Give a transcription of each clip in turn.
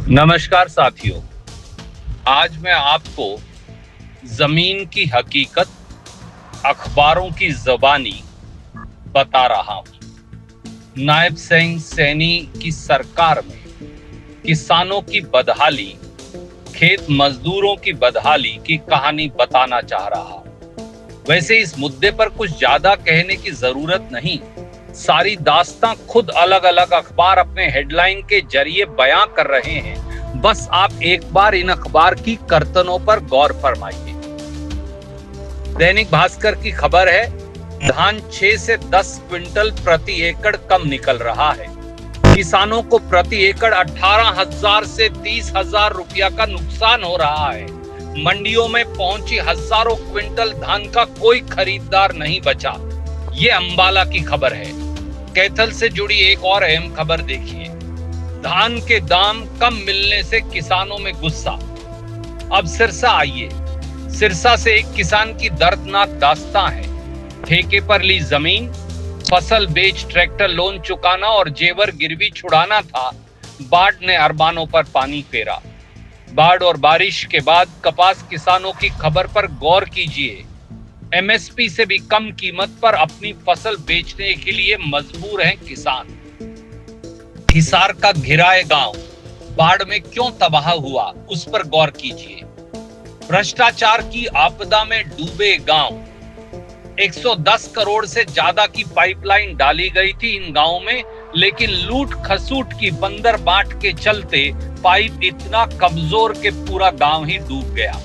नमस्कार साथियों। आज मैं आपको जमीन की हकीकत अखबारों की ज़बानी बता रहा हूं। नायब सिंह सैनी की सरकार में किसानों की बदहाली, खेत मजदूरों की बदहाली की कहानी बताना चाह रहा हूं। वैसे इस मुद्दे पर कुछ ज्यादा कहने की जरूरत नहीं। सारी दास्तां खुद अलग अलग अखबार अपने हेडलाइन के जरिए बयां कर रहे हैं। बस आप एक बार इन अखबार की कर्तनों पर गौर फरमाइए। दैनिक भास्कर की खबर है, धान 6 से 10 क्विंटल प्रति एकड़ कम निकल रहा है। किसानों को प्रति एकड़ 18,000 से 30,000 रुपया का नुकसान हो रहा है। मंडियों में पहुंची हजारों क्विंटल धान का कोई खरीदार नहीं बचा। ये अंबाला की खबर है। कैथल से जुड़ी एक और अहम खबर देखिए। धान के दाम कम मिलने से किसानों में गुस्सा। अब सिरसा आइए। सिरसा से एक किसान की दर्दनाक दास्तां है। ठेके पर ली जमीन, फसल बेच ट्रैक्टर लोन चुकाना और जेवर गिरवी छुड़ाना था। बाढ़ ने अरमानों पर पानी फेरा। बाढ़ और बारिश के बाद कपास किसानों की खबर पर गौर कीजिए। एमएसपी से भी कम कीमत पर अपनी फसल बेचने के लिए मजबूर हैं किसान। हिसार का घिराए गांव बाढ़ में क्यों तबाह हुआ, उस पर गौर कीजिए। भ्रष्टाचार की आपदा में डूबे गांव। 110 करोड़ से ज्यादा की पाइपलाइन डाली गई थी इन गांवों में, लेकिन लूट खसूट की बंदर बाट के चलते पाइप इतना कमजोर के पूरा गांव ही डूब गया।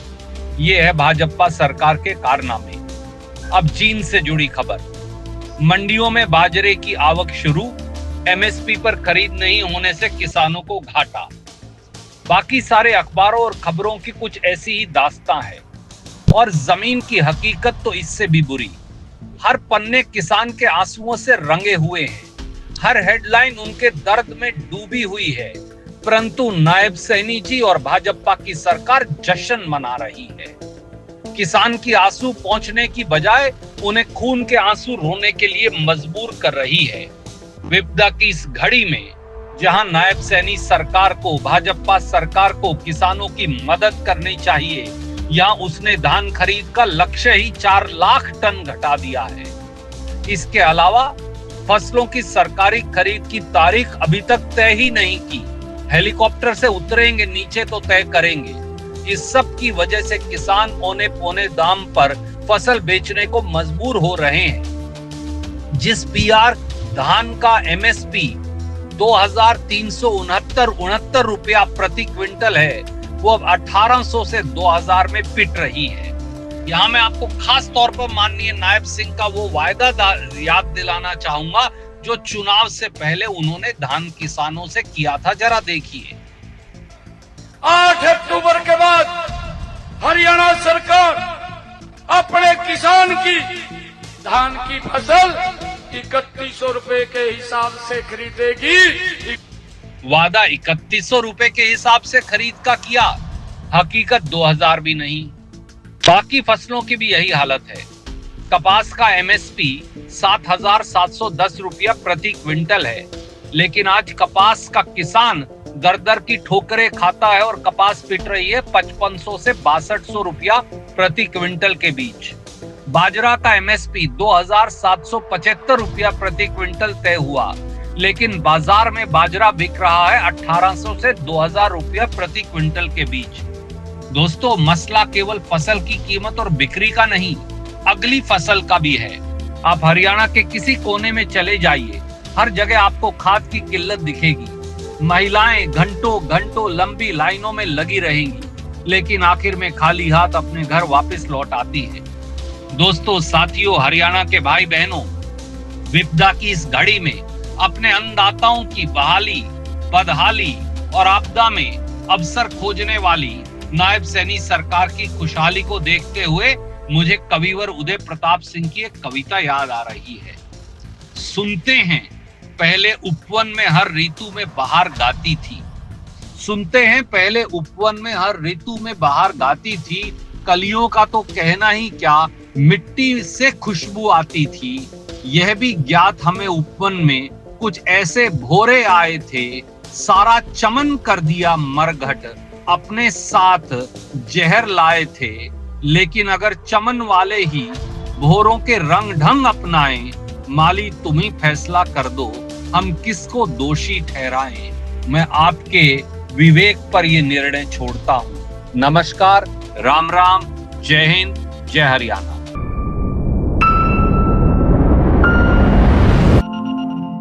ये है भाजपा सरकार के कारनामे। अब चीन से जुड़ी खबर। मंडियों में बाजरे की आवक शुरू, एमएसपी पर खरीद नहीं होने से किसानों को घाटा। बाकी सारे अखबारों और खबरों की कुछ ऐसी ही दास्तां है और जमीन की हकीकत तो इससे भी बुरी। हर पन्ने किसान के आंसुओं से रंगे हुए हैं। हर हेडलाइन उनके दर्द में डूबी हुई है। परंतु नायब सैनी जी और भाजपा की सरकार जश्न मना रही है। किसान की आंसू पहुंचने की बजाय उन्हें खून के आंसू रोने के लिए मजबूर कर रही है। विपदा की इस घड़ी में जहां नायब सैनी सरकार को, भाजपा सरकार को किसानों की मदद करनी चाहिए, यहाँ उसने धान खरीद का लक्ष्य ही 4 लाख टन घटा दिया है। इसके अलावा फसलों की सरकारी खरीद की तारीख अभी तक तय ही नहीं की। हेलीकॉप्टर से उतरेंगे नीचे तो तय करेंगे। इस सब की वजह से किसान औने पौने दाम पर फसल बेचने को मजबूर हो रहे हैं। जिस पीआर धान का एमएसपी 2,369 रुपया प्रति क्विंटल है, वो अब 1,800 से 2,000 में पिट रही है। यहाँ मैं आपको खास तौर पर माननीय नायब सिंह का वो वायदा याद दिलाना चाहूंगा जो चुनाव से पहले उन्होंने धान किसानों से किया था। जरा देखिए। 8 अक्टूबर के बाद हरियाणा सरकार अपने किसान की धान की फसल 3100 रुपए के हिसाब से खरीदेगी। वादा 3100 रुपए के हिसाब से खरीद का किया, हकीकत 2000 भी नहीं। बाकी फसलों की भी यही हालत है। कपास का एमएसपी 7,710 रुपया प्रति क्विंटल है, लेकिन आज कपास का किसान दर दर की ठोकरें खाता है और कपास पिट रही है 5500 से 6200 रुपया प्रति क्विंटल के बीच। बाजरा का एमएसपी 2,775 रुपया प्रति क्विंटल तय हुआ, लेकिन बाजार में बाजरा बिक रहा है 1,800 से 2,000 रुपया प्रति क्विंटल के बीच। दोस्तों, मसला केवल फसल की कीमत और बिक्री का नहीं, अगली फसल का भी है। आप हरियाणा के किसी कोने में चले जाइए, हर जगह आपको खाद की किल्लत दिखेगी। महिलाएं घंटों घंटों लंबी लाइनों में लगी रहेंगी, लेकिन आखिर में खाली हाथ अपने घर वापस लौट आती है। दोस्तों, साथियों, हरियाणा के भाई बहनों, विपदा की इस घड़ी में अपने अन्नदाताओं की बहाली, बदहाली और आपदा में अवसर खोजने वाली नायब सैनी सरकार की खुशहाली को देखते हुए मुझे कविवर उदय प्रताप सिंह की एक कविता याद आ रही है। सुनते हैं, पहले उपवन में हर ऋतु में बहार गाती थी। सुनते हैं, पहले उपवन में हर ऋतु में बहार गाती थी। कलियों का तो कहना ही क्या, मिट्टी से खुशबू आती थी। यह भी ज्ञात हमें उपवन में कुछ ऐसे भोरे आए थे सारा चमन कर दिया मरघट, अपने साथ जहर लाए थे। लेकिन अगर चमन वाले ही भोरों के रंग ढंग अपनाएं, माली तुम ही फैसला कर दो, हम किसको दोषी ठहराएं। मैं आपके विवेक पर ये निर्णय छोड़ता हूं। नमस्कार, राम राम, जय हिंद, जय हरियाणा।